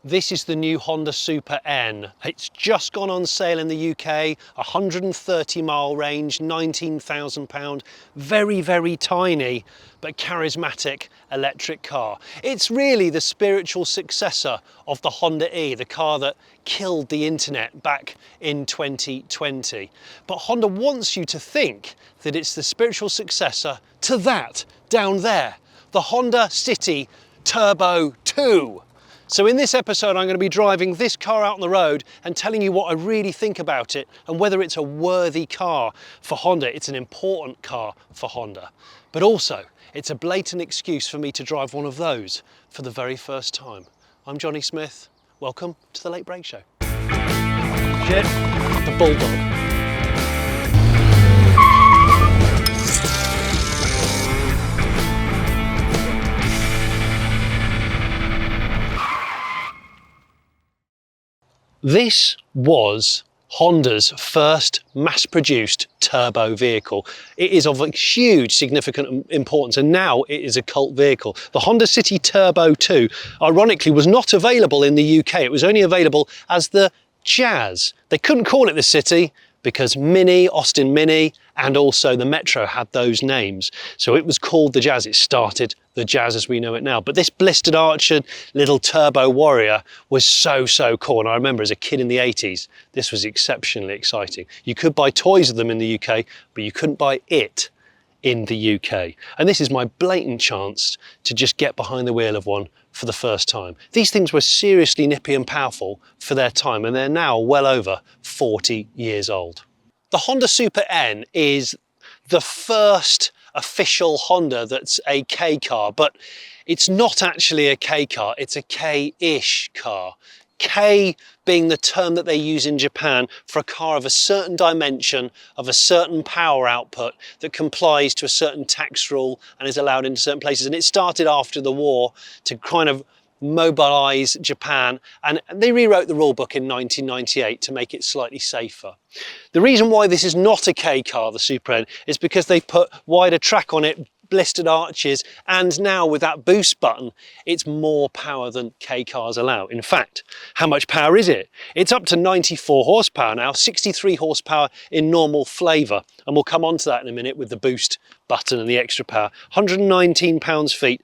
This is the new Honda Super N. It's just gone on sale in the UK, 130 mile range, £19,000, very, very tiny, but charismatic electric car. It's really the spiritual successor of the Honda E, the car that killed the internet back in 2020. But Honda wants you to think that it's the spiritual successor to that down there, the Honda City Turbo 2. So in this episode, I'm going to be driving this car out on the road and telling you what I really think about it and whether it's a worthy car for Honda. It's an important car for Honda, but also it's a blatant excuse for me to drive one of those for the very first time. I'm Jonny Smith. Welcome to the Late Break Show. Jet, the Bulldog. This was Honda's first mass-produced turbo vehicle. It is of a huge significant importance, and now it is a cult vehicle. The Honda City Turbo 2, ironically, was not available in the UK. It was only available as the Jazz. They couldn't call it the City because Mini, Austin Mini, and also the Metro had those names. So it was called the Jazz. It started the Jazz as we know it now. But this blistered archered little turbo warrior was so cool. And I remember as a kid in the 80s, this was exceptionally exciting. You could buy toys of them in the UK, but you couldn't buy it in the UK. And this is my blatant chance to just get behind the wheel of one for the first time. These things were seriously nippy and powerful for their time, and they're now well over 40 years old. The Honda Super N is the first official Honda that's a K car, but it's not actually a K car, it's a K-ish car. K being the term that they use in Japan for a car of a certain dimension, of a certain power output that complies to a certain tax rule and is allowed into certain places. And it started after the war to kind of mobilize Japan, and they rewrote the rule book in 1998 to make it slightly safer. The reason why this is not a K car, the Super N, is because they put wider track on it, blistered arches, and now with that boost button, it's more power than K cars allow. In fact, how much power is it? It's up to 94 horsepower now, 63 horsepower in normal flavour, and we'll come on to that in a minute with the boost button and the extra power. 119 pounds-feet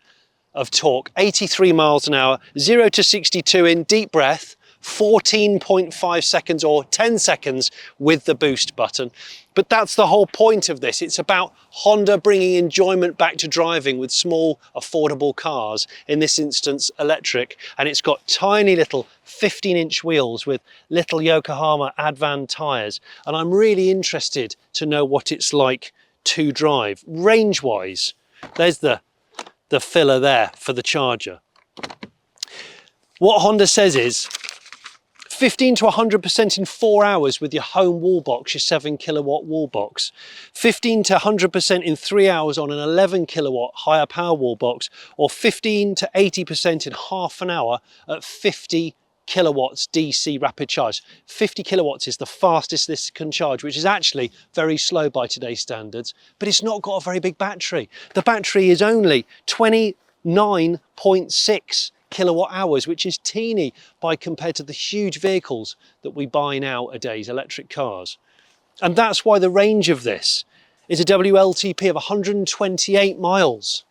of torque, 83 miles an hour, 0 to 62 in deep breath, 14.5 seconds or 10 seconds with the boost button. But that's the whole point of this. It's about Honda bringing enjoyment back to driving with small, affordable cars, in this instance electric, and it's got tiny little 15-inch wheels with little Yokohama Advan tyres, and I'm really interested to know what it's like to drive. Range-wise, there's the filler there for the charger. What Honda says is 15 to 100% in 4 hours with your home wall box, your 7 kilowatt wall box. 15 to 100% in 3 hours on an 11 kilowatt higher power wall box, or 15 to 80% in half an hour at 50 kilowatts DC rapid charge. 50 kilowatts is the fastest this can charge, which is actually very slow by today's standards, but it's not got a very big battery. The battery is only 29.6 kilowatt hours, which is teeny by compared to the huge vehicles that we buy nowadays, electric cars. And that's why the range of this is a WLTP of 128 miles.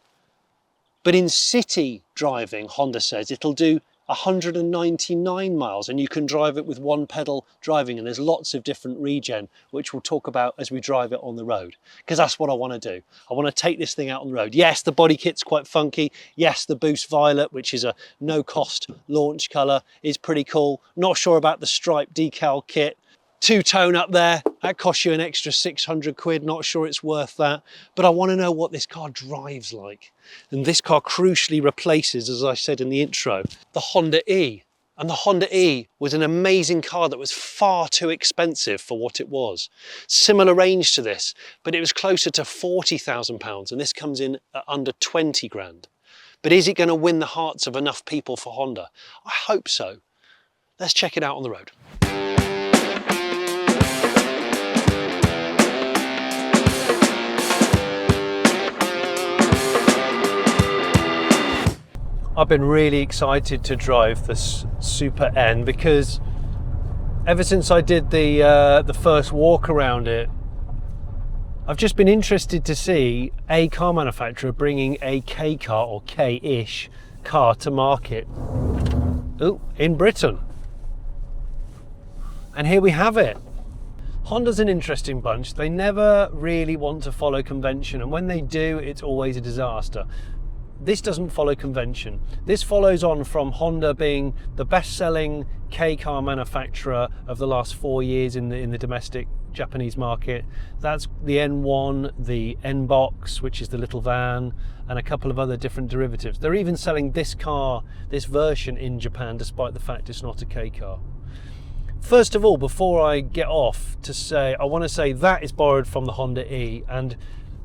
But in city driving, Honda says it'll do 199 miles, and you can drive it with one pedal driving, and there's lots of different regen which we'll talk about as we drive it on the road, because that's what I want to do. I want to take this thing out on the road. Yes, the body kit's quite funky. Yes, the Boost Violet, which is a no-cost launch colour, is pretty cool. Not sure about the stripe decal kit. Two-tone up there, that costs you an extra 600 quid, not sure it's worth that, but I want to know what this car drives like. And this car crucially replaces, as I said in the intro, the Honda E. And the Honda E was an amazing car that was far too expensive for what it was. Similar range to this, but it was closer to £40,000, and this comes in at under 20 grand. But is it going to win the hearts of enough people for Honda? I hope so. Let's check it out on the road. I've been really excited to drive this Super N because ever since I did the first walk around it, I've just been interested to see a car manufacturer bringing a K car or K-ish car to market in Britain. And here we have it. Honda's an interesting bunch. They never really want to follow convention, and when they do, it's always a disaster. This doesn't follow convention. This follows on from Honda being the best-selling K car manufacturer of the last 4 years in the domestic Japanese market. That's the N1, the N-Box, which is the little van, and a couple of other different derivatives. They're even selling this car, this version in Japan, despite the fact it's not a K car. First of all, before I get off to say, I want to say that is borrowed from the Honda E, and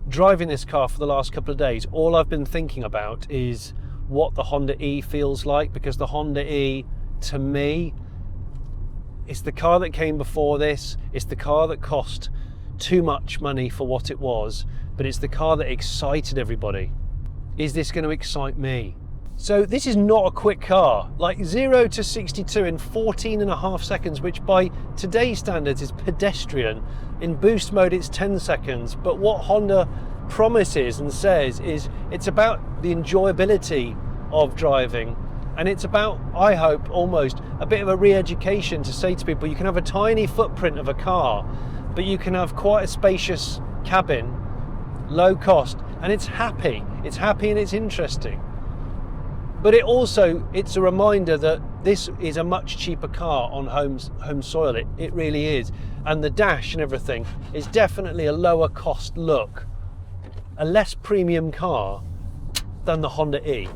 driving this car for the last couple of days, all I've been thinking about is what the Honda E feels like, because the Honda E, to me, it's the car that came before this. It's the car that cost too much money for what it was, but it's the car that excited everybody. Is this going to excite me? So this is not a quick car. Like 0 to 62 in 14.5 seconds, which by today's standards is pedestrian. In boost mode it's 10 seconds, but what Honda promises and says is it's about the enjoyability of driving, and it's about, I hope, almost a bit of a re-education to say to people you can have a tiny footprint of a car, but you can have quite a spacious cabin, low cost, and it's happy and it's interesting. But it's a reminder that this is a much cheaper car on home soil. It really is. And the dash and everything is definitely a lower cost look, a less premium car than the Honda E.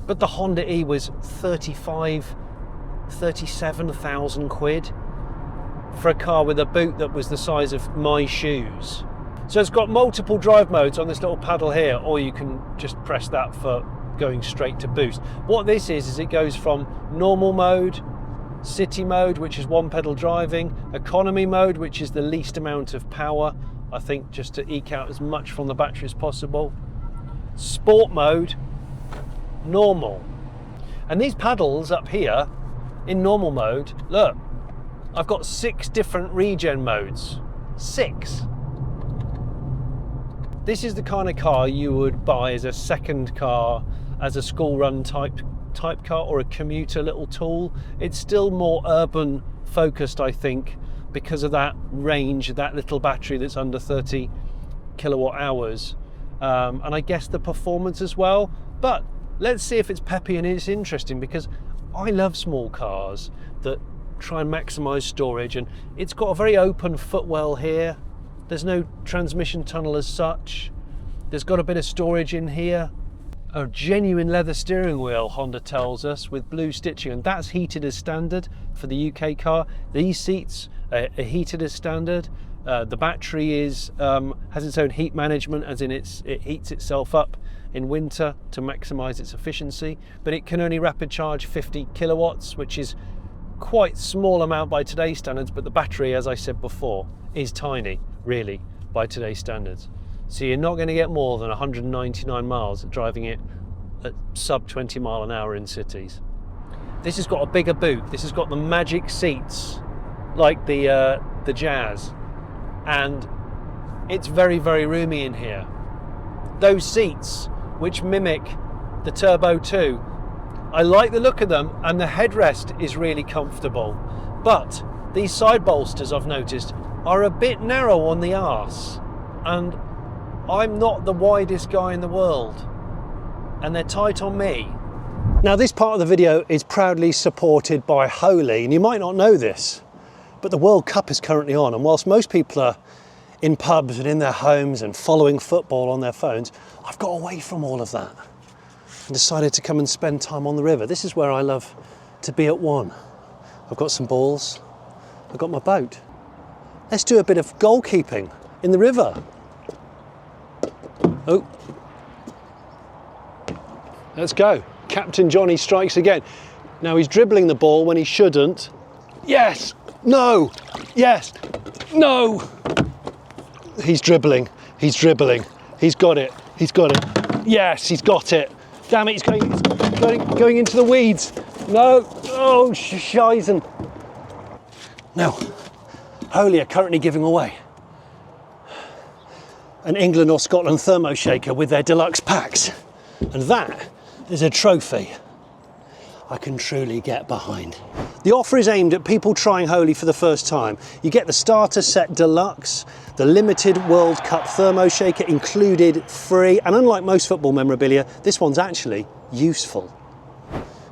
But the Honda E was 37,000 quid for a car with a boot that was the size of my shoes. So it's got multiple drive modes on this little paddle here, or you can just press that for going straight to boost. What this is it goes from normal mode, city mode, which is one pedal driving, economy mode, which is the least amount of power, I think, just to eke out as much from the battery as possible, sport mode, normal. And these paddles up here in normal mode, look, I've got 6 different regen modes. 6. This is the kind of car you would buy as a second car, as a school run type car, or a commuter little tool. It's still more urban focused, I think, because of that range, that little battery that's under 30 kilowatt hours, and I guess the performance as well. But let's see if it's peppy and it's interesting, because I love small cars that try and maximize storage, and it's got a very open footwell here. There's no transmission tunnel as such. There's got a bit of storage in here. A genuine leather steering wheel, Honda tells us, with blue stitching, and that's heated as standard for the UK car. These seats are heated as standard. The battery has its own heat management, as in it heats itself up in winter to maximize its efficiency, but it can only rapid charge 50 kilowatts, which is quite small amount by today's standards, but the battery, as I said before, is tiny, really, by today's standards. So you're not going to get more than 199 miles driving it at sub 20 mile an hour in cities. This has got a bigger boot. This has got the magic seats like the Jazz, and it's very, very roomy in here. Those seats, which mimic the Turbo 2, I like the look of them, and the headrest is really comfortable. But these side bolsters, I've noticed, are a bit narrow on the arse, and I'm not the widest guy in the world, and they're tight on me. Now, this part of the video is proudly supported by Holy, and you might not know this, but the World Cup is currently on, and whilst most people are in pubs and in their homes and following football on their phones, I've got away from all of that and decided to come and spend time on the river. This is where I love to be at one. I've got some balls, I've got my boat. Let's do a bit of goalkeeping in the river. Oh, let's go. Captain Jonny strikes again. Now he's dribbling the ball when he shouldn't. Yes, no, yes, no. He's dribbling, he's got it, yes, he's got it. Damn it, he's going, going into the weeds. No, oh, scheisen. Now, Holy are currently giving away an England or Scotland thermo shaker with their deluxe packs. And that is a trophy I can truly get behind. The offer is aimed at people trying Holy for the first time. You get the starter set deluxe, the limited World Cup thermo shaker included free, and unlike most football memorabilia, this one's actually useful.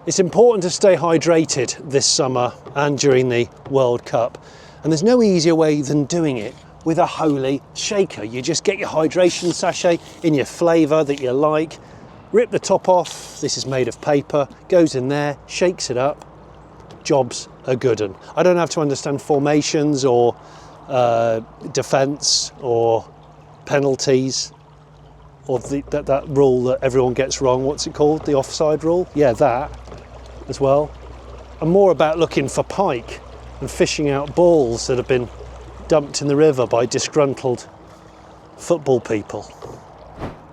It's important to stay hydrated this summer and during the World Cup, and there's no easier way than doing it with a Holy shaker. You just get your hydration sachet in your flavour that you like, rip the top off, this is made of paper, goes in there, shakes it up, job's a good one. I don't have to understand formations or defence or penalties or that rule that everyone gets wrong. What's it called? The offside rule? Yeah, that as well. I'm more about looking for pike and fishing out balls that have been dumped in the river by disgruntled football people.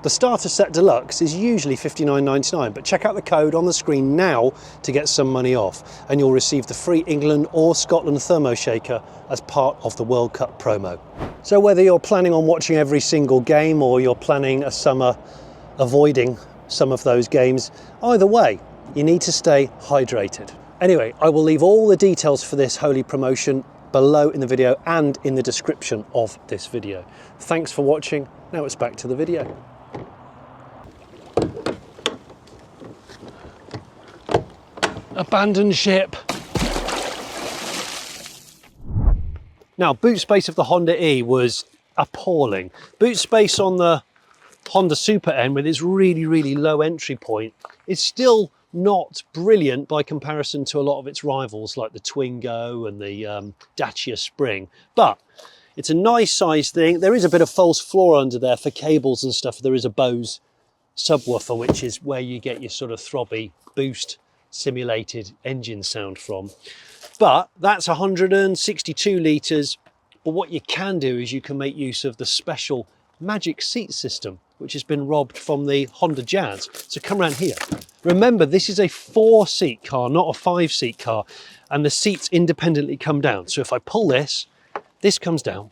The starter set deluxe is usually $59.99, but check out the code on the screen now to get some money off, and you'll receive the free England or Scotland thermo shaker as part of the World Cup promo. So whether you're planning on watching every single game or you're planning a summer avoiding some of those games, either way, you need to stay hydrated. Anyway, I will leave all the details for this Holy promotion below in the video and in the description of this video. Thanks for watching. Now it's back to the video. Abandoned ship. Now, boot space of the Honda E was appalling. Boot space on the Honda Super N with its really low entry point is still not brilliant by comparison to a lot of its rivals like the Twingo and the Dacia Spring, but it's a nice size thing. There is a bit of false floor under there for cables and stuff. There is a Bose subwoofer, which is where you get your sort of throbby boost simulated engine sound from. But that's 162 litres. But what you can do is you can make use of the special magic seat system, which has been robbed from the Honda Jazz. So come around here. Remember, this is a 4-seat car, not a 5-seat car, and the seats independently come down. So if I pull this comes down.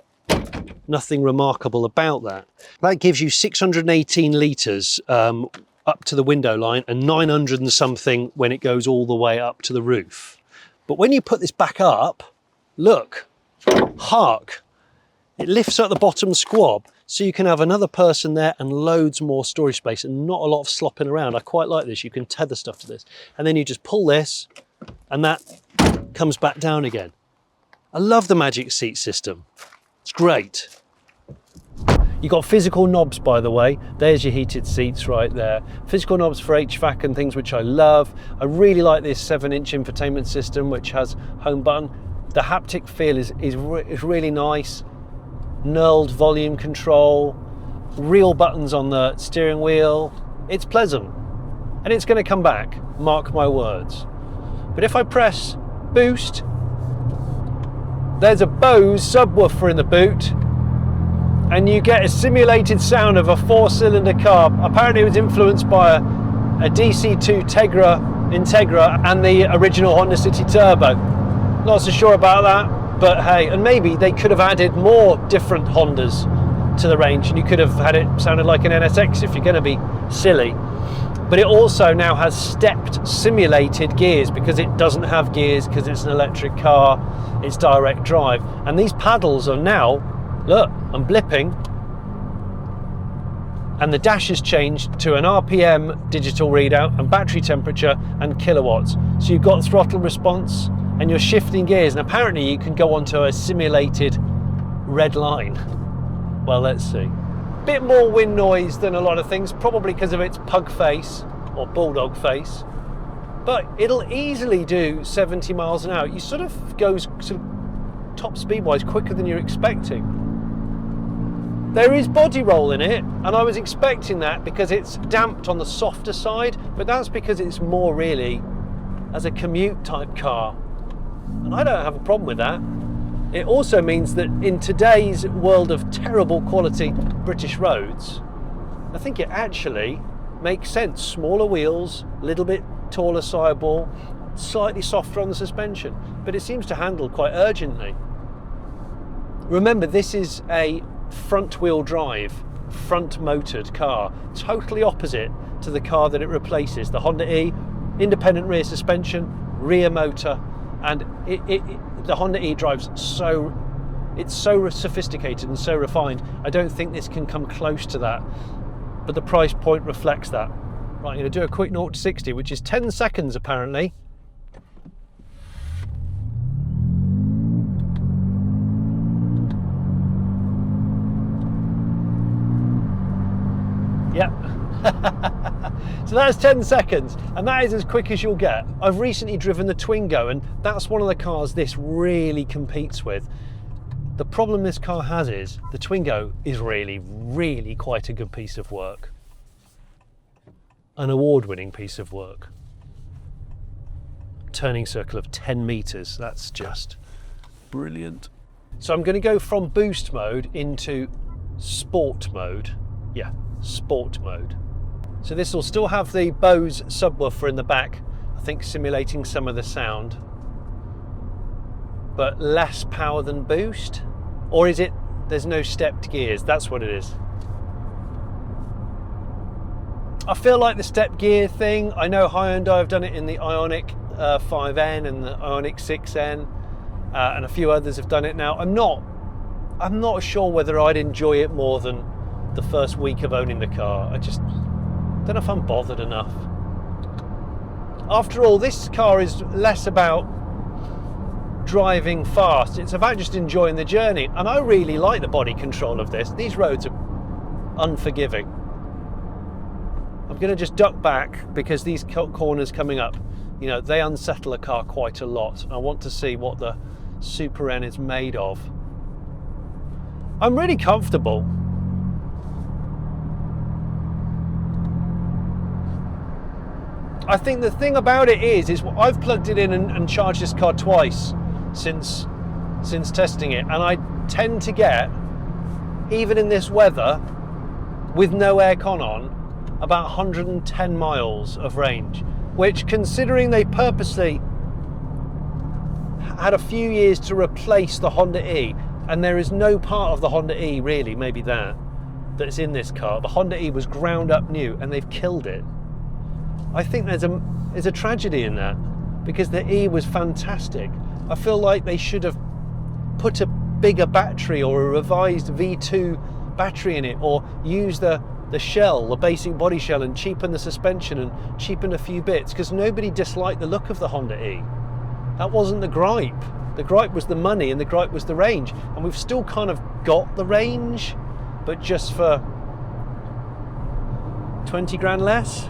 Nothing remarkable about that. That gives you 618 litres up to the window line and 900 and something when it goes all the way up to the roof. But when you put this back up, look, hark, it lifts at the bottom squab, so you can have another person there and loads more storage space and not a lot of slopping around. I quite like this. You can tether stuff to this, and then you just pull this and that comes back down again. I love the magic seat system. It's great. You've got physical knobs, by the way. There's your heated seats right there. Physical knobs for HVAC and things, which I love. I really like this 7-inch infotainment system, which has home button. The haptic feel is really nice. Knurled volume control, real buttons on the steering wheel. It's pleasant, and it's going to come back, mark my words. But if I press boost, there's a Bose subwoofer in the boot, and you get a simulated sound of a 4-cylinder car. Apparently it was influenced by a DC2 Integra and the original Honda City Turbo. Not so sure about that, but hey, and maybe they could have added more different Hondas to the range, and you could have had it sounded like an NSX if you're going to be silly. But it also now has stepped simulated gears because it doesn't have gears because it's an electric car, it's direct drive. And these paddles are now, look, I'm blipping, and the dash has changed to an RPM digital readout and battery temperature and kilowatts. So you've got throttle response and you're shifting gears, and apparently you can go onto a simulated red line. Well, let's see. Bit more wind noise than a lot of things, probably because of its pug face or bulldog face, but it'll easily do 70 miles an hour. You sort of goes top speed wise quicker than you're expecting. There is body roll in it, and I was expecting that because it's damped on the softer side, but that's because it's more really as a commute type car, and I don't have a problem with that. It also means that in today's world of terrible quality British roads, I think it actually makes sense. Smaller wheels, a little bit taller sidewall, slightly softer on the suspension, but it seems to handle quite urgently. Remember, this is a front wheel drive, front motored car, totally opposite to the car that it replaces, the Honda E, independent rear suspension, rear motor, and the Honda E drives it's so sophisticated and so refined. I don't think this can come close to that, but the price point reflects that. Right, I'm going to do a quick 0 to 60, which is 10 seconds apparently. Yep. So that's 10 seconds, and that is as quick as you'll get. I've recently driven the Twingo, and that's one of the cars this really competes with. The problem this car has is the Twingo is really quite a good piece of work. An award-winning piece of work. Turning circle of 10 meters, that's just brilliant. So I'm going to go from boost mode into sport mode. Yeah, sport mode. So this will still have the Bose subwoofer in the back, I think simulating some of the sound, but less power than boost? Or is it there's no stepped gears? That's what it is. I feel like the step gear thing, I know Hyundai have done it in the Ioniq 5N and the Ioniq 6N, and a few others have done it now. I'm not sure whether I'd enjoy it more than the first week of owning the car. I just don't know if I'm bothered enough. After all, this car is less about driving fast, it's about just enjoying the journey, and I really like the body control of this. These roads are unforgiving. I'm going to just duck back because these corners coming up, you know, they unsettle a car quite a lot. I want to see what the Super N is made of. I'm really comfortable. I think the thing about it is I've plugged it in and charged this car twice since testing it, and I tend to get, even in this weather with no aircon on, about 110 miles of range, which, considering they purposely had a few years to replace the Honda E, and there is no part of the Honda E really, maybe that's in this car. The Honda E was ground up new and they've killed it. I think there's a tragedy in that, because the E was fantastic. I feel like they should have put a bigger battery or a revised V2 battery in it, or use the shell, the basic body shell, and cheapen the suspension and cheapen a few bits, because nobody disliked the look of the Honda E. That wasn't the gripe. The gripe was the money, and the gripe was the range, and we've still kind of got the range, but just for 20 grand less,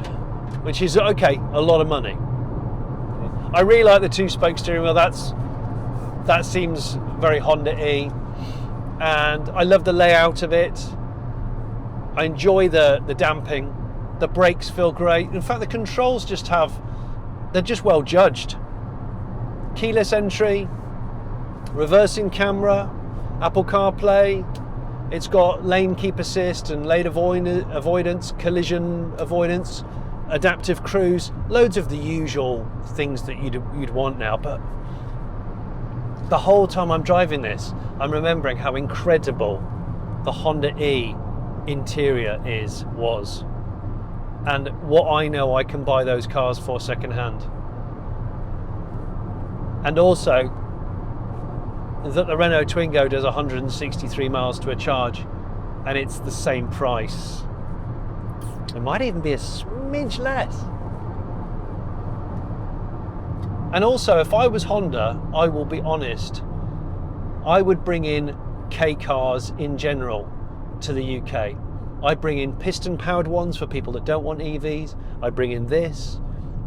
which is okay, a lot of money. I really like the 2-spoke steering wheel. That seems very Honda E, and I love the layout of it. I enjoy the damping. The brakes feel great. In fact, the controls they're just well judged. Keyless entry, reversing camera, Apple CarPlay. It's got lane keep assist and lane avoidance, collision avoidance, adaptive cruise, loads of the usual things that you'd want now. But the whole time I'm driving this, I'm remembering how incredible the Honda E interior was, and what I know I can buy those cars for second-hand, and also that the Renault Twingo does 163 miles to a charge, and it's the same price. It might even be a smidge less. And also, if I was Honda, I will be honest, I would bring in K cars in general to the UK. I'd bring in piston-powered ones for people that don't want EVs. I'd bring in this,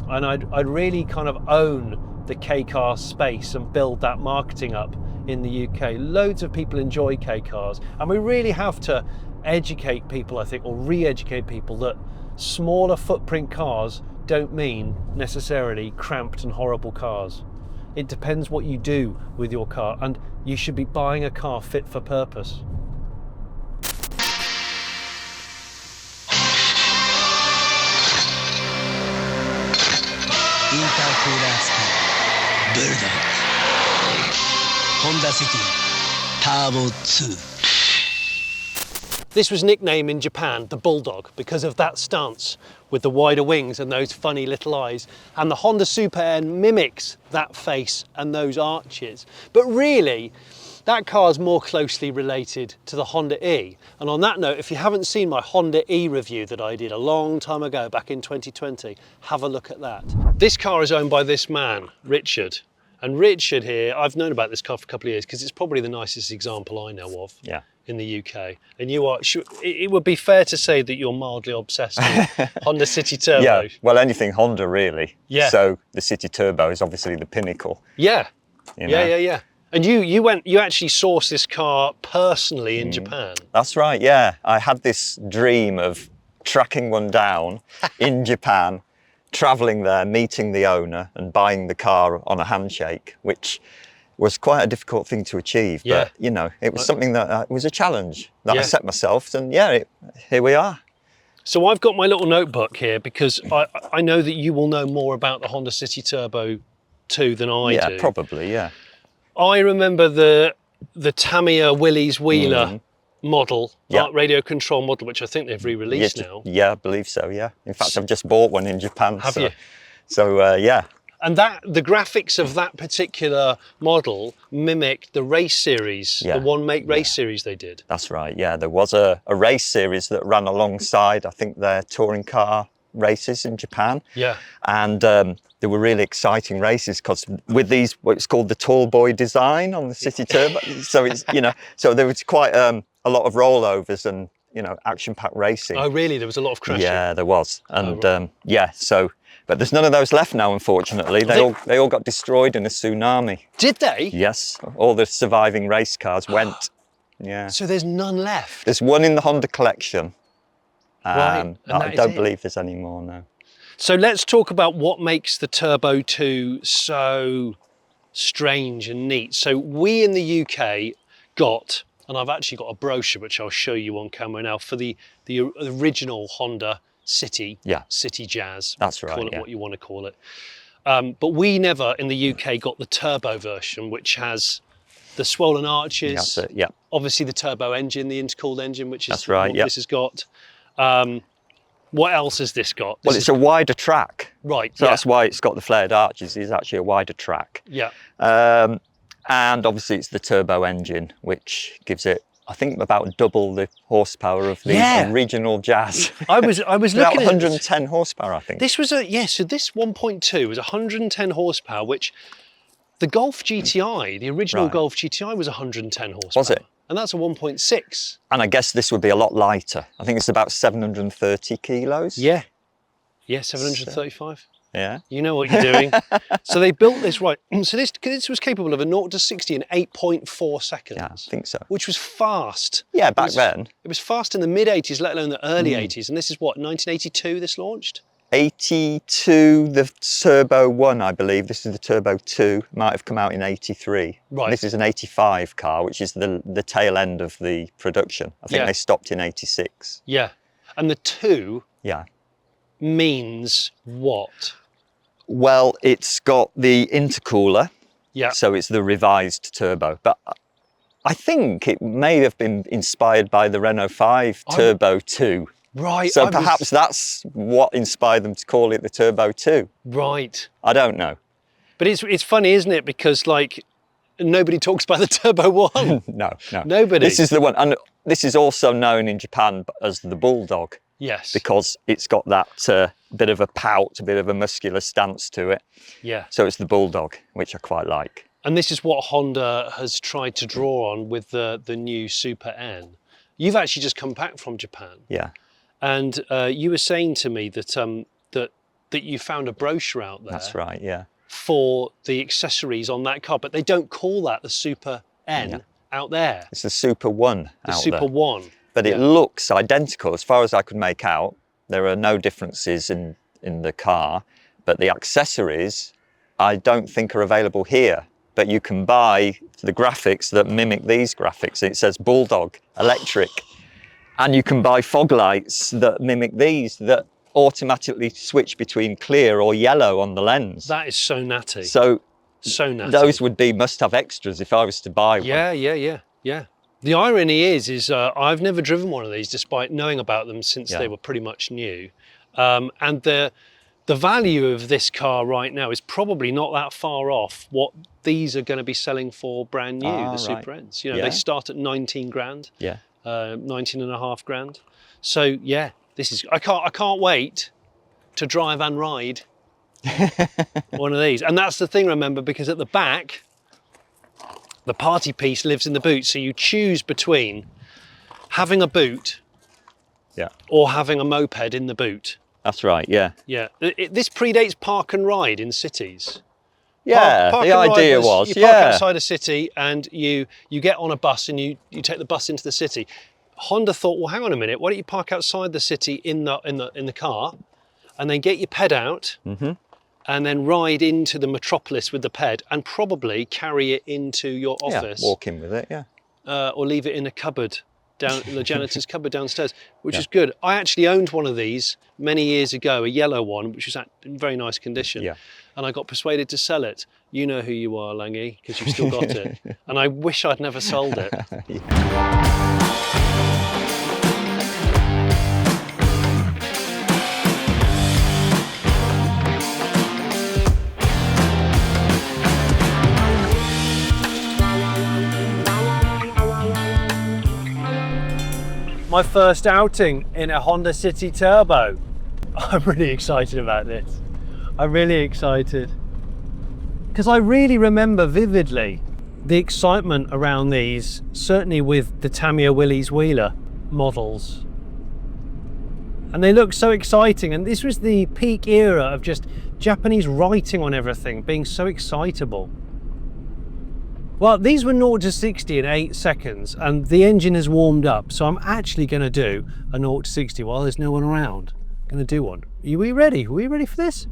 and I'd really kind of own the K car space and build that marketing up in the UK. Loads of people enjoy K cars, and we really have to educate people, I think, or re-educate people, that smaller footprint cars don't mean necessarily cramped and horrible cars. It depends what you do with your car, and you should be buying a car fit for purpose. intercooler spec Bulldog Honda City Turbo 2. This was nicknamed in Japan the Bulldog because of that stance with the wider wings and those funny little eyes. And the Honda Super N mimics that face and those arches. But really, that car is more closely related to the Honda E. And on that note, if you haven't seen my Honda E review that I did a long time ago, back in 2020, have a look at that. This car is owned by this man, Richard. And Richard here, I've known about this car for a couple of years because it's probably the nicest example I know of. Yeah. In the UK, and you are, it would be fair to say that you're mildly obsessed with Honda City Turbo. Yeah, well, anything Honda really. Yeah. So the City Turbo is obviously the pinnacle. Yeah, you know? yeah. And you actually sourced this car personally in Japan. That's right, yeah. I had this dream of tracking one down in Japan, travelling there, meeting the owner and buying the car on a handshake, which was quite a difficult thing to achieve, but you know, it was something that it was a challenge that I set myself, and here we are. So I've got my little notebook here because I know that you will know more about the Honda City Turbo 2 than I do. Yeah, probably, yeah. I remember the Tamiya Willys Wheeler model, radio control model, which I think they've re-released now. Yeah, I believe so, yeah. In fact, I've just bought one in Japan. Have you? So, yeah. And the graphics of that particular model mimic the race series, the one make race series they did. That's right, yeah. There was a race series that ran alongside, I think, their touring car races in Japan. Yeah. And they were really exciting races because with these, what's called the tall boy design on the City Turbo, so it's, you know, so there was quite a lot of rollovers and, you know, action-packed racing. Oh, really? There was a lot of crashing? Yeah, there was. And yeah, so... But there's none of those left now, unfortunately. They all got destroyed in a tsunami. Did they? Yes. All the surviving race cars went. Yeah. So there's none left? There's one in the Honda collection. Right. I don't believe there's any more now. So let's talk about what makes the Turbo 2 so strange and neat. So we in the UK got, and I've actually got a brochure which I'll show you on camera now, for the original Honda City, City Jazz. That's right. Call it what you want to call it. But we never in the UK got the turbo version, which has the swollen arches. That's it, yeah. Obviously the turbo engine, the intercooled engine, which is what this has got. What else has this got? Well, it's a wider track. Right. So that's why it's got the flared arches. It's actually a wider track. Yeah. And obviously it's the turbo engine, which gives it, I think, about double the horsepower of the original Jazz. I was looking at 110 horsepower, I think. This was so this 1.2 was 110 horsepower, which the Golf GTi, the original Golf GTi, was 110 horsepower. Was it? And that's a 1.6. And I guess this would be a lot lighter. I think it's about 730 kilos. Yeah. Yeah, 735. Yeah. You know what you're doing. So they built this So this was capable of a 0 to 60 in 8.4 seconds. Yeah, I think so. Which was fast. Yeah, back then. It was fast in the mid 80s, let alone the early 80s. And this is what, 1982 this launched? 82, the Turbo 1, I believe. This is the Turbo 2. Might have come out in 83. Right. This is an 85 car, which is the tail end of the production. I think they stopped in 86. Yeah. And the 2 means what? Well, it's got the intercooler. Yeah. So it's the revised turbo. But I think it may have been inspired by the Renault 5 Turbo 2. Right. So perhaps that's what inspired them to call it the Turbo 2. Right. I don't know. But it's funny, isn't it? Because like nobody talks about the Turbo 1. No. Nobody. This is the one, and this is also known in Japan as the Bulldog. Yes. Because it's got that bit of a pout, a bit of a muscular stance to it. Yeah. So it's the Bulldog, which I quite like. And this is what Honda has tried to draw on with the new Super N. You've actually just come back from Japan. Yeah. And you were saying to me that that you found a brochure out there. That's right, yeah. For the accessories on that car, but they don't call that the Super N out there. It's the Super 1 out there. The Super 1. But it looks identical as far as I could make out. There are no differences in the car, but the accessories I don't think are available here. But you can buy the graphics that mimic these graphics. It says Bulldog electric. And you can buy fog lights that mimic these that automatically switch between clear or yellow on the lens. That is so natty. So natty. those would be must-have extras if I was to buy one. Yeah. The irony is I've never driven one of these despite knowing about them since they were pretty much new. And the value of this car right now is probably not that far off what these are going to be selling for brand new, the Super Ns. You know, they start at 19 grand, 19 and a half grand. So yeah, this is, I can't wait to drive and ride one of these. And that's the thing, remember, because at the back, the party piece lives in the boot. So you choose between having a boot or having a moped in the boot. That's right, yeah. Yeah, this predates park and ride in cities. Yeah, park the idea was, you park outside a city and you get on a bus and you take the bus into the city. Honda thought, well, hang on a minute, why don't you park outside the city in the car and then get your ped out and then ride into the metropolis with the ped and probably carry it into your office. Yeah, walk in with it, or leave it in a cupboard, down the janitor's cupboard downstairs, which is good. I actually owned one of these many years ago, a yellow one, which was in very nice condition. Yeah. And I got persuaded to sell it. You know who you are, Langy, because you've still got it. And I wish I'd never sold it. My first outing in a Honda City Turbo. I'm really excited about this. I'm really excited. Because I really remember vividly the excitement around these, certainly with the Tamiya Willys Wheeler models. And they look so exciting, and this was the peak era of just Japanese writing on everything, being so excitable. Well, these were 0 to 60 in 8 seconds, and the engine has warmed up, so I'm actually going to do a 0 to 60 while there's no one around. I'm going to do one. Are we ready? Are we ready for this?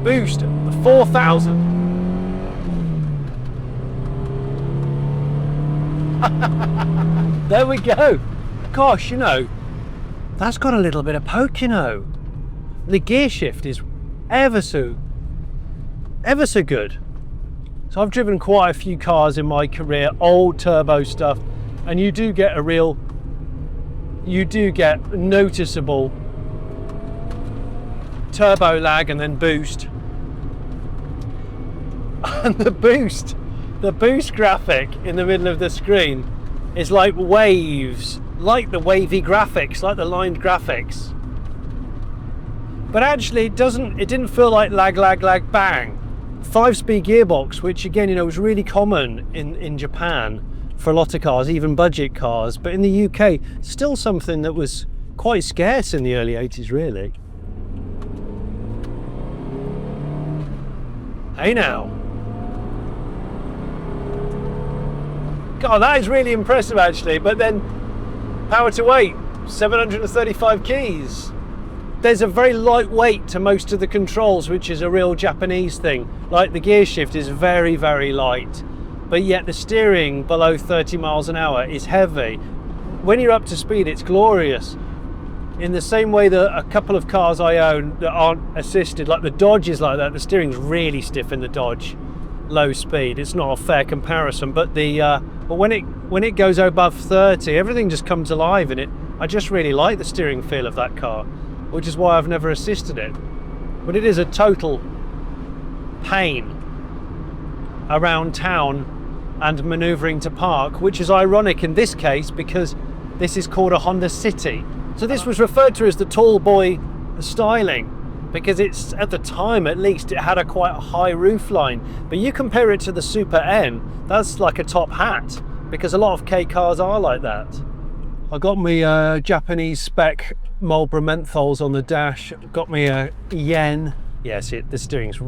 Boost the 4,000. There we go. Gosh, you know, that's got a little bit of poke, you know. The gear shift is ever so good. So I've driven quite a few cars in my career, old turbo stuff, and you do get noticeable turbo lag and then boost. And the boost graphic in the middle of the screen is like waves, like the wavy graphics, like the lined graphics. But actually it didn't feel like lag, bang. 5-speed gearbox, which again, you know, was really common in Japan for a lot of cars, even budget cars, but in the UK, still something that was quite scarce in the early 80s, really. Hey now. God, that is really impressive actually, but then power to weight, 735 keys. There's a very light weight to most of the controls, which is a real Japanese thing. Like the gear shift is very, very light, but yet the steering below 30 miles an hour is heavy. When you're up to speed, it's glorious. In the same way that a couple of cars I own that aren't assisted, like the Dodge is like that, the steering's really stiff in the Dodge, low speed. It's not a fair comparison, but when it goes above 30, everything just comes alive in it. I just really like the steering feel of that car, which is why I've never assisted it. But it is a total pain around town and manoeuvring to park, which is ironic in this case because this is called a Honda City. So this was referred to as the tall boy styling because it's, at the time at least, it had a quite high roof line. But you compare it to the Super N, that's like a top hat because a lot of Kei cars are like that. I got me Japanese spec Marlboro menthols on the dash, got me a yen. Yes, the steering's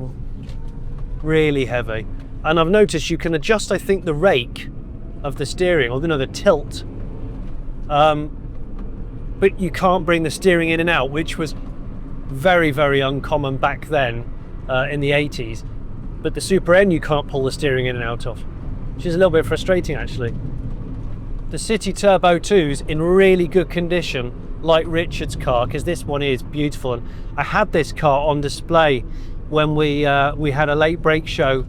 really heavy. And I've noticed you can adjust, I think, the rake of the steering, or the tilt. But you can't bring the steering in and out, which was very, very uncommon back then in the 80s. But the Super N you can't pull the steering in and out of, which is a little bit frustrating actually. the City Turbo 2's in really good condition, like Richard's car, because this one is beautiful. And I had this car on display when we had a late break show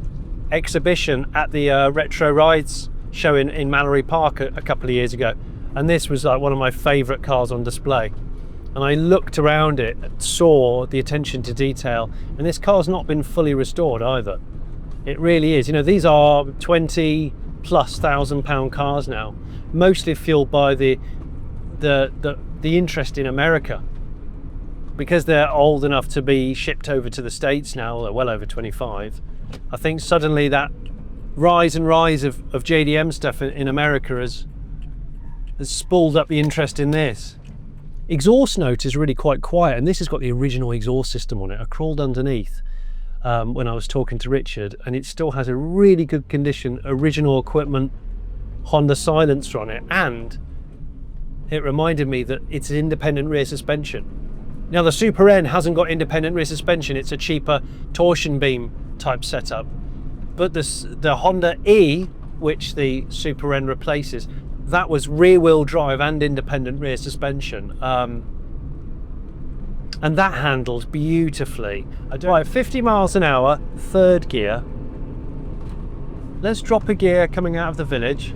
exhibition at the Retro Rides show in Mallory Park a couple of years ago, and this was like one of my favourite cars on display. And I looked around it, saw the attention to detail, and this car's not been fully restored either. It really is. You know, these are 20+ thousand pound cars now, mostly fueled by the interest in America, because they're old enough to be shipped over to the States now. They're well over 25. I think suddenly that rise of JDM stuff in America has spooled up the interest in this. Exhaust note is really quite quiet, and this has got the original exhaust system on it. I crawled underneath when I was talking to Richard, and it still has a really good condition original equipment Honda silencer on it, and it reminded me that it's an independent rear suspension. Now the Super N hasn't got independent rear suspension, it's a cheaper torsion beam type setup, but the Honda E, which the Super N replaces, that was rear wheel drive and independent rear suspension, and that handles beautifully. Right, 50 miles an hour, third gear. Let's drop a gear coming out of the village.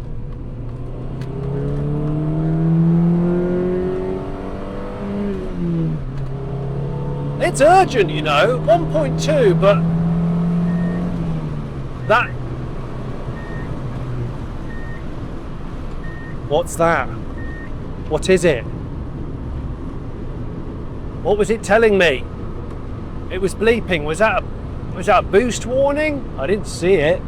It's urgent, you know, 1.2, but that... What's that? What is it? What was it telling me? It was bleeping. Was that a boost warning? I didn't see it.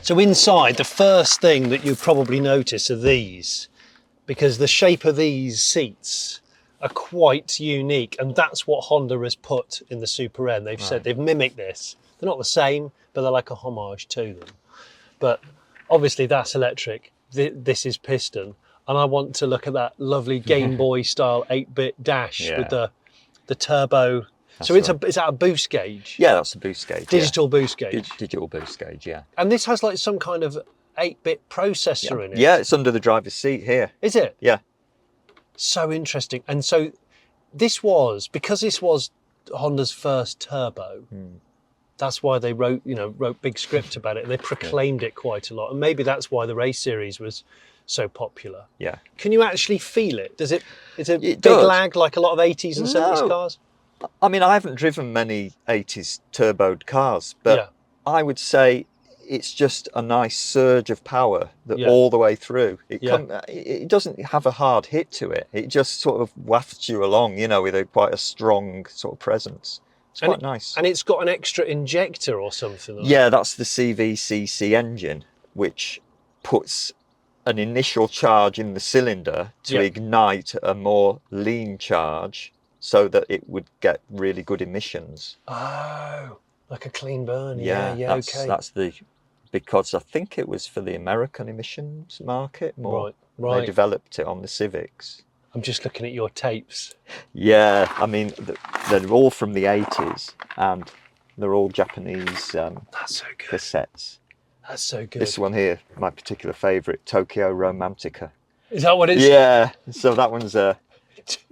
So inside, the first thing that you probably notice are these, because the shape of these seats are quite unique, and that's what Honda has put in the Super N. They've said they've mimicked this. They're not the same, but they're like a homage to them. But obviously that's electric. This is piston, and I want to look at that lovely Game Boy style 8-bit dash with the turbo. That's so is that a boost gauge? Yeah, that's a boost gauge. Digital boost gauge. Digital boost gauge, yeah. And this has like some kind of 8-bit processor in it. Yeah, it's under the driver's seat here. Is it? Yeah. So interesting. And so because this was Honda's first turbo, that's why they wrote big script about it, and they proclaimed it quite a lot. And maybe that's why the race series was so popular. Yeah. Can you actually feel it? Is it big lag like a lot of 80s and 70s cars? I mean, I haven't driven many 80s turboed cars, but I would say it's just a nice surge of power that all the way through. It doesn't have a hard hit to it. It just sort of wafts you along, with quite a strong sort of presence. It's quite nice. And it's got an extra injector or something. Yeah, that's the CVCC engine, which puts an initial charge in the cylinder to ignite a more lean charge so that it would get really good emissions. Oh, like a clean burn. That's because I think it was for the American emissions market more. Right. They developed it on the Civics. I'm just looking at your tapes. Yeah, I mean, they're all from the 80s, and they're all Japanese That's so good. cassettes. That's so good. This one here, my particular favourite, Tokyo Romantica. Is that what it is? Yeah, so that one's a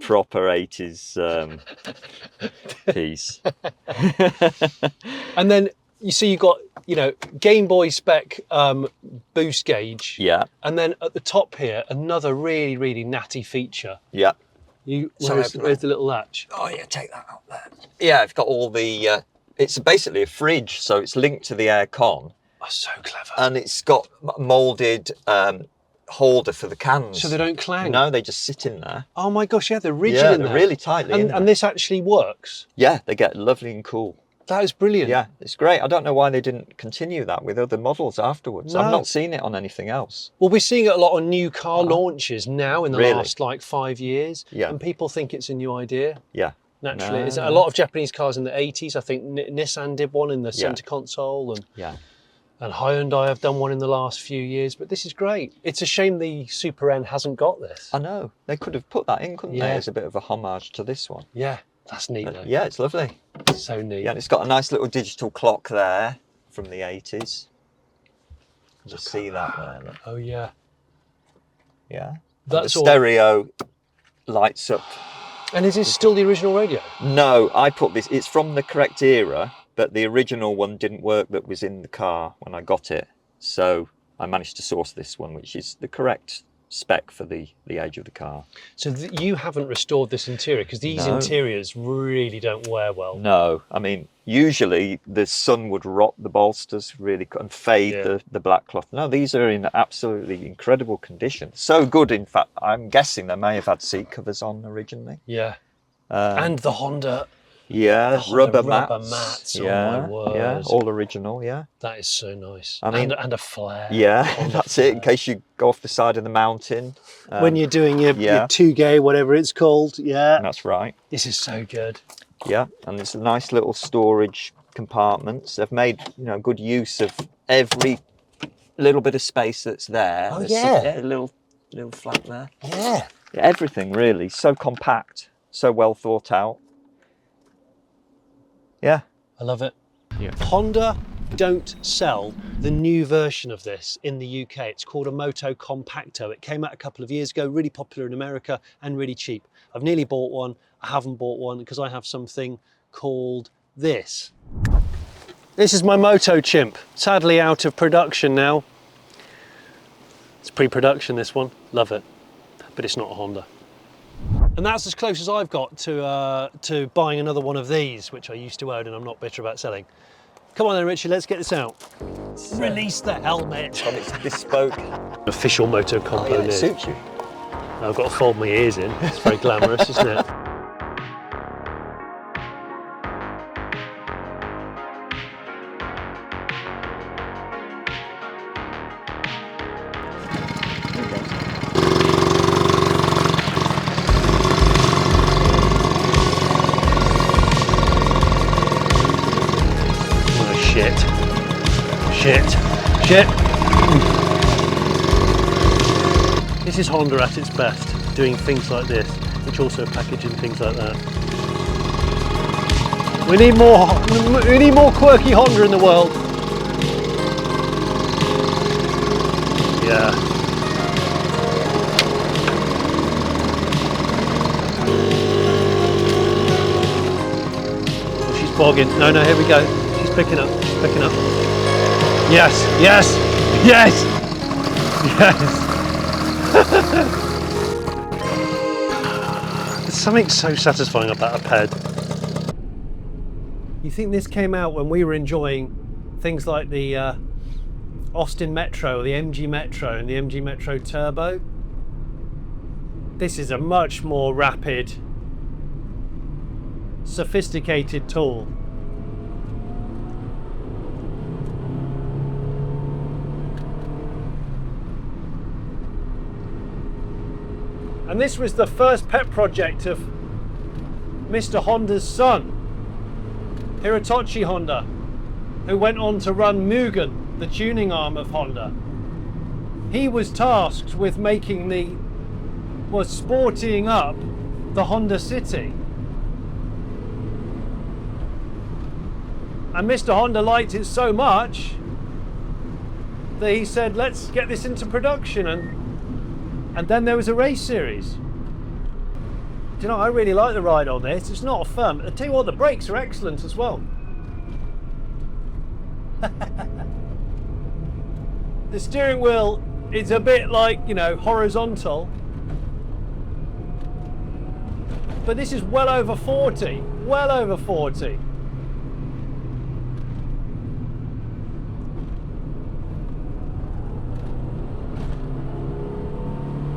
proper 80s piece. And then you got Game Boy spec boost gauge. Yeah. And then at the top here, another really, really natty feature. Yeah. Where's the little latch? Oh yeah, take that out there. Yeah, it's got all the. It's basically a fridge, so it's linked to the air con. Oh, so clever. And it's got moulded holder for the cans. So they don't clang? No, they just sit in there. Oh my gosh, yeah, they're rigid in there. Yeah, they're really tightly in there. And this actually works? Yeah, they get lovely and cool. That is brilliant. Yeah, it's great. I don't know why they didn't continue that with other models afterwards. No. I've not seen it on anything else. Well, we're seeing it a lot on new car launches now in the last 5 years. Yeah. And people think it's a new idea. Yeah. Naturally. It's a lot of Japanese cars in the 80s. I think Nissan did one in the centre console. And Hyundai have done one in the last few years. But this is great. It's a shame the Super N hasn't got this. I know. They could have put that in, couldn't they, as a bit of a homage to this one. Yeah. That's neat though. Yeah, it's lovely. So neat. Yeah, and it's got a nice little digital clock there from the 80s. Just see that there. Look. Oh yeah. Yeah. That's the stereo lights up. And is this still the original radio? No, I put this. It's from the correct era, but the original one didn't work that was in the car when I got it. So I managed to source this one, which is the correct spec for the age of the car. So you haven't restored this interior, because these interiors really don't wear well. No, I mean, usually the sun would rot the bolsters really and fade the black cloth. No, these are in absolutely incredible condition. So good, in fact, I'm guessing they may have had seat covers on originally. Yeah. And the Honda. Yeah, rubber mats. mats. Yeah, oh my word. Yeah, all original. Yeah, that is so nice. I mean, and a flare. Yeah, that's it. In case you go off the side of the mountain when you're doing your two-gay, whatever it's called. Yeah, that's right. This is so good. Yeah, and it's a nice little storage compartments. They've made good use of every little bit of space that's there. Oh a little flap there. Yeah, everything really so compact, so well thought out. Yeah, I love it. Yeah. Honda don't sell the new version of this in the UK. It's called a Motocompacto. It came out a couple of years ago, really popular in America and really cheap. I've nearly bought one. I haven't bought one because I have something called this. This is my Moto Chimp, sadly out of production now. It's pre-production, this one, love it, but it's not a Honda. And that's as close as I've got to buying another one of these, which I used to own and I'm not bitter about selling. Come on then, Richard, let's get this out. Release the helmet. And it's bespoke. Official Motocompo it suits you. I've got to fold my ears in. It's very glamorous, isn't it? Shit. This is Honda at its best, doing things like this, which also packaging things like that. We need more quirky Honda in the world. Yeah. Oh, she's bogging. No, here we go. She's picking up. Yes. There's something so satisfying about a ped. You think this came out when we were enjoying things like the Austin Metro, or the MG Metro and the MG Metro Turbo? This is a much more rapid, sophisticated tool. And this was the first pet project of Mr. Honda's son, Hirotoshi Honda, who went on to run Mugen, the tuning arm of Honda. He was tasked with sportying up the Honda City. And Mr. Honda liked it so much that he said, let's get this into production. And then there was a race series. Do you know, I really like the ride on this. It's not firm. I tell you what, the brakes are excellent as well. The steering wheel is a bit like, horizontal. But this is well over 40. Well over 40.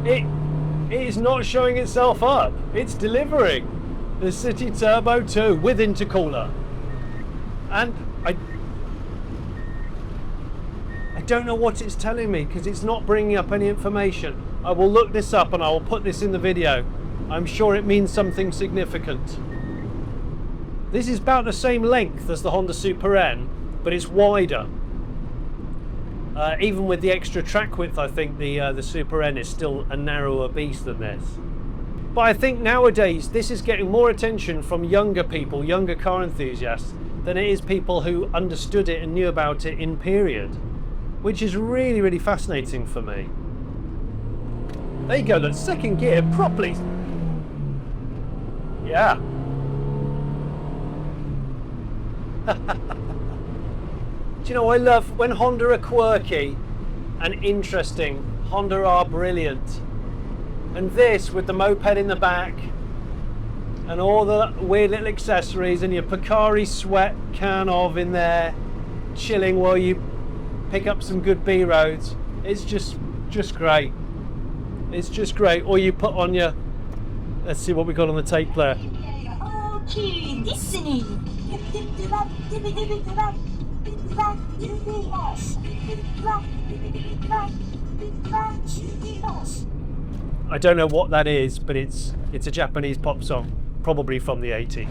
It is not showing itself up. It's delivering the City Turbo 2 with intercooler. And I don't know what it's telling me because it's not bringing up any information. I will look this up and I will put this in the video. I'm sure it means something significant. This is about the same length as the Honda Super N, but it's wider. Even with the extra track width, I think the Super N is still a narrower beast than this. But I think nowadays this is getting more attention from younger people, younger car enthusiasts, than it is people who understood it and knew about it in period. which is really, really fascinating for me. There you go, look, second gear properly. Yeah. Do you know, I love when Honda are quirky and interesting. Honda are brilliant. And this with the moped in the back and all the weird little accessories and your Pocari Sweat can of in there, chilling while you pick up some good B roads. It's just great. It's just great. Or you put on your, let's see what we got on the tape player. I don't know what that is, but it's a Japanese pop song, probably from the 80s.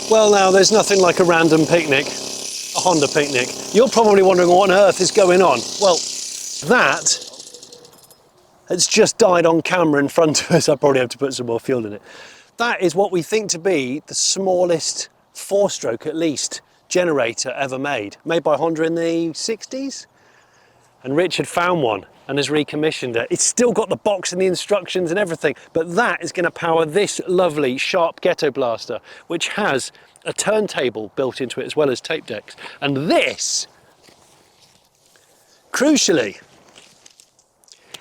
Well, now there's nothing like a random picnic, a Honda picnic. You're probably wondering what on earth is going on. Well, that has just died on camera in front of us. I probably have to put some more fuel in it. That is what we think to be the smallest four-stroke, at least, generator ever made by Honda in the 60s. And Richard found one and has recommissioned it. It's still got the box and the instructions and everything, but that is going to power this lovely Sharp Ghetto Blaster, which has a turntable built into it as well as tape decks. And this, crucially,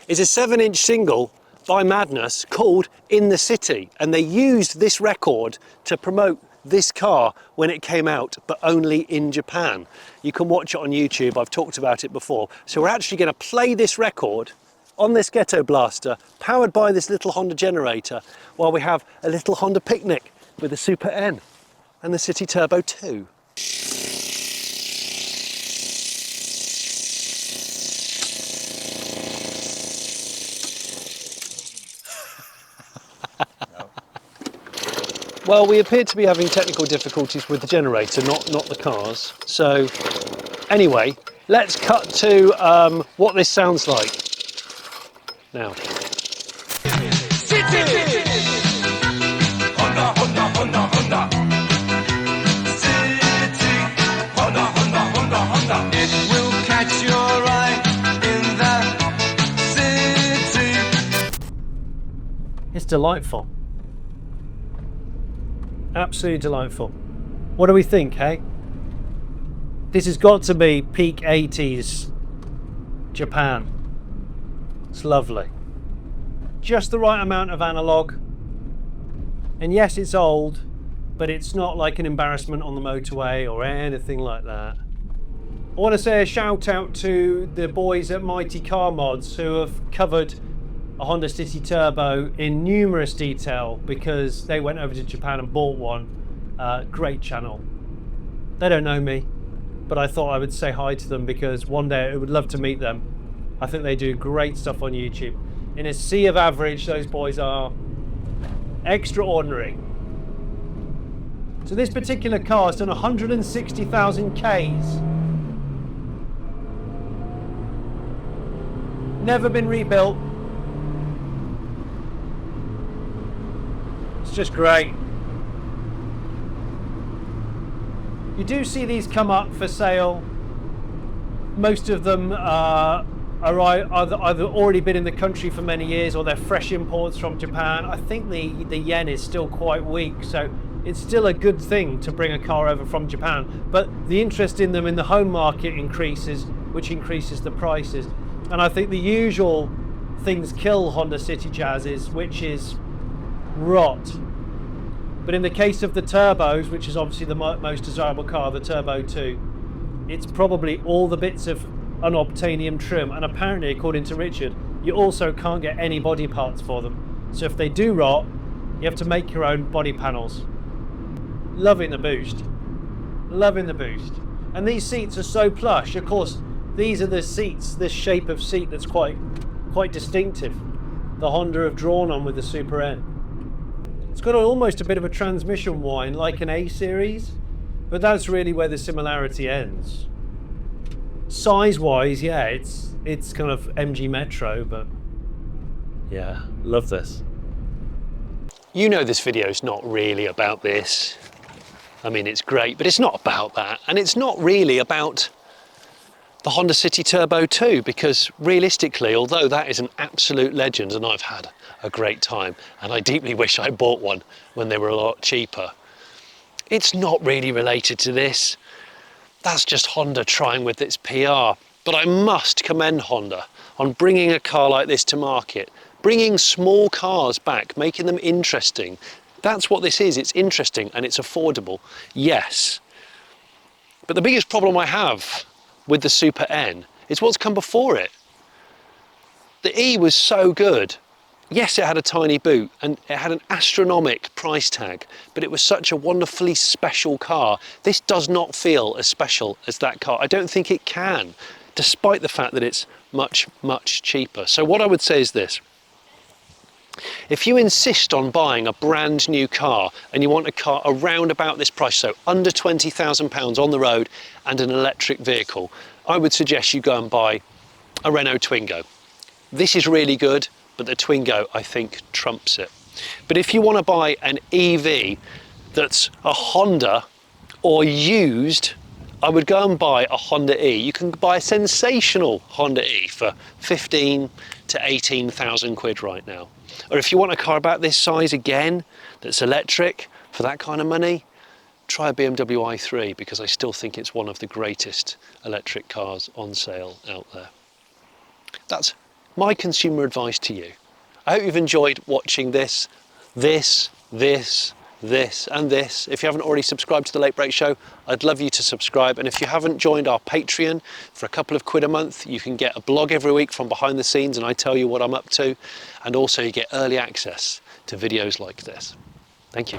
is a 7-inch single by Madness called In the City. And they used this record to promote this car when it came out, but only in Japan. You can watch it on YouTube, I've talked about it before. So we're actually going to play this record on this Ghetto Blaster, powered by this little Honda generator, while we have a little Honda picnic with the Super N and the City Turbo 2. Well, we appear to be having technical difficulties with the generator, not the cars. So anyway, let's cut to what this sounds like now. City! Honda, Honda, Honda, Honda. City! Honda, Honda, Honda, Honda. It will catch your eye in the city. It's delightful. Absolutely delightful. What do we think, hey? This has got to be peak 80s Japan. It's lovely. Just the right amount of analog. And yes, it's old, but it's not like an embarrassment on the motorway or anything like that. I want to say a shout out to the boys at Mighty Car Mods who have covered a Honda City Turbo in numerous detail because they went over to Japan and bought one. Great channel. They don't know me, but I thought I would say hi to them because one day I would love to meet them. I think they do great stuff on YouTube. In a sea of average, those boys are extraordinary. So this particular car has done 160,000 Ks. Never been rebuilt. It's just great. You do see these come up for sale. Most of them are either already been in the country for many years or they're fresh imports from Japan. I think the yen is still quite weak, so it's still a good thing to bring a car over from Japan. But the interest in them in the home market increases, which increases the prices. And I think the usual things kill Honda City Jazzes, which is rot. But in the case of the turbos, which is obviously the most desirable car, the Turbo 2, it's probably all the bits of unobtainium trim, and apparently, according to Richard, you also can't get any body parts for them. So if they do rot, you have to make your own body panels. Loving the boost. Loving the boost. And these seats are so plush. Of course, these are the seats, this shape of seat that's quite distinctive. The Honda have drawn on with the Super N. It's got almost a bit of a transmission whine like an A series, but that's really where the similarity ends. Size-wise, yeah, it's kind of MG Metro, but yeah, love this. You know this video is not really about this. I mean, it's great, but it's not about that. And it's not really about the Honda City Turbo 2, because realistically, although that is an absolute legend and I've had a great time, and I deeply wish I bought one when they were a lot cheaper, it's not really related to this. That's just Honda trying with its PR. But I must commend Honda on bringing a car like this to market, bringing small cars back, making them interesting. That's what this is. It's interesting and it's affordable, yes. But the biggest problem I have with the Super N is what's come before it. The E was so good. Yes, it had a tiny boot and it had an astronomical price tag, but it was such a wonderfully special car. This does not feel as special as that car. I don't think it can, despite the fact that it's much, much cheaper. So what I would say is this. If you insist on buying a brand new car and you want a car around about this price, so under £20,000 on the road and an electric vehicle, I would suggest you go and buy a Renault Twingo. This is really good, but the Twingo, I think, trumps it. But if you want to buy an EV that's a Honda or used, I would go and buy a Honda E. You can buy a sensational Honda E for 15 to 18,000 quid right now. Or if you want a car about this size again, that's electric, for that kind of money, try a BMW i3, because I still think it's one of the greatest electric cars on sale out there. That's my consumer advice to you. I hope you've enjoyed watching this, and this. If you haven't already subscribed to The Late Break Show, I'd love you to subscribe. And if you haven't joined our Patreon, for a couple of quid a month, you can get a blog every week from behind the scenes and I tell you what I'm up to. And also you get early access to videos like this. Thank you.